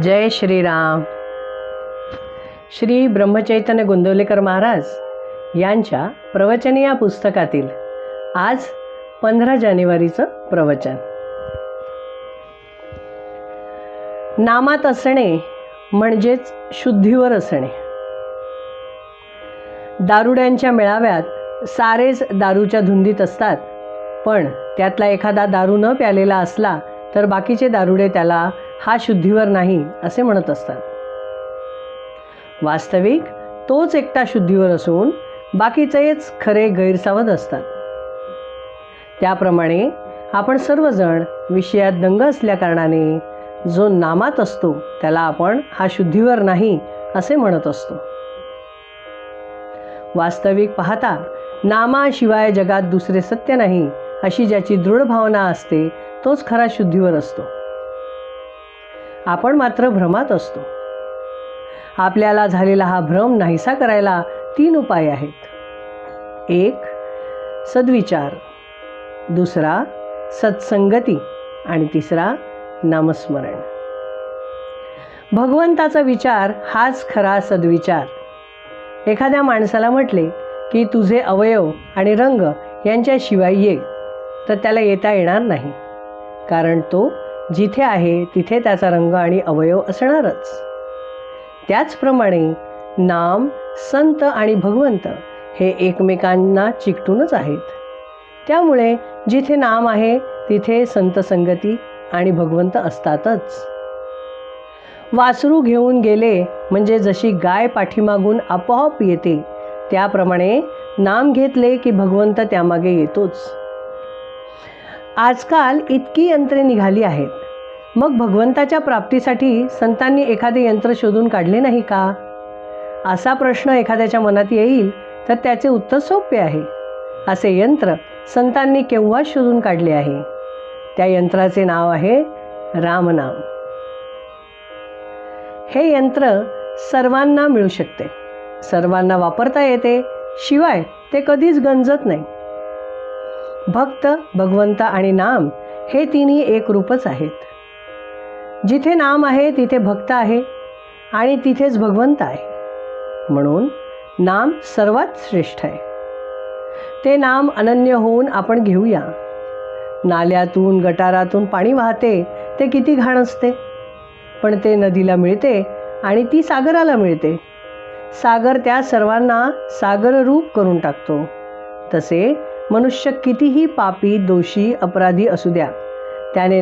जय श्रीराम. श्री ब्रह्मचैतन्य गोंदवलेकर महाराज यांच्या प्रवचन या पुस्तकातील आज 15 जानेवारीचं प्रवचन. नामात असणे म्हणजेच शुद्धीवर असणे. दारुड्यांच्या मेळाव्यात सारेच दारूच्या धुंदीत असतात, पण त्यातला एखादा दारू न प्यालेला असला तर बाकीचे दारुडे त्याला हा शुद्धीवर नाही असे म्हणत असतात. वास्तविक तोच एकटा शुद्धीवर असून बाकीचेच खरे गैरसावध असतात. त्याप्रमाणे आपण सर्वजण विषयात दंग असल्याकारणाने जो नामात असतो त्याला आपण हा शुद्धीवर नाही असे म्हणत असतो. वास्तविक पाहता नामाशिवाय जगात दुसरे सत्य नाही अशी ज्याची दृढ भावना असते तोच खरा शुद्धीवर असतो. आपण मात्र भ्रमात असतो. आपल्याला झालेला हा भ्रम नाहीसा करायला 3 उपाय आहेत. 1 सद्विचार, 2 सत्संगती आणि 3 नामस्मरण. भगवंताचा विचार हाच खरा सद्विचार. एखाद्या माणसाला म्हटले की तुझे अवयव आणि रंग यांच्याशिवाय ये, तर त्याला येता येणार नाही, कारण तो जिथे आहे तिथे त्याचा रंग आणि अवयव असणारच. त्याचप्रमाणे नाम, संत आणि भगवंत हे एकमेकांना चिकटूनच आहेत. त्यामुळे जिथे नाम आहे तिथे संत संगती आणि भगवंत असतातच. वासरू घेऊन गेले म्हणजे जशी गाय पाठीमागून आपोआप येते, त्याप्रमाणे नाम घेतले की भगवंत त्यामागे येतोच. आजकाल इतकी यंत्रे निघाली आहेत, मग भगवंताच्या प्राप्तीसाठी संतांनी एखादे यंत्र शोधून काढले नाही का, असा प्रश्न एखाद्याच्या मनात येईल तर त्याचे उत्तर सोपे आहे. असे यंत्र संतांनी केव्हा शोधून काढले आहे. त्या यंत्राचे नाव आहे रामनाम. हे यंत्र सर्वांना मिळू शकते, सर्वांना वापरता येते, शिवाय ते कधीच गंजत नाही. भक्त, भगवंत आणि नाम हे तिन्ही एक रूपच आहेत. जिथे नाम आहे तिथे भक्त आहे आणि तिथेच भगवंत आहे. म्हणून नाम सर्वात श्रेष्ठ आहे. ते नाम अनन्य होऊन आपण घेऊया. नाल्यातून गटारातून पाणी वाहते ते किती घाण असते, पण ते नदीला मिळते आणि ती सागराला मिळते. सागर त्या सर्वांना सागररूप करून टाकतो. तसे मनुष्य कितीही पापी, दोषी, अपराधी असू द्या, त्याने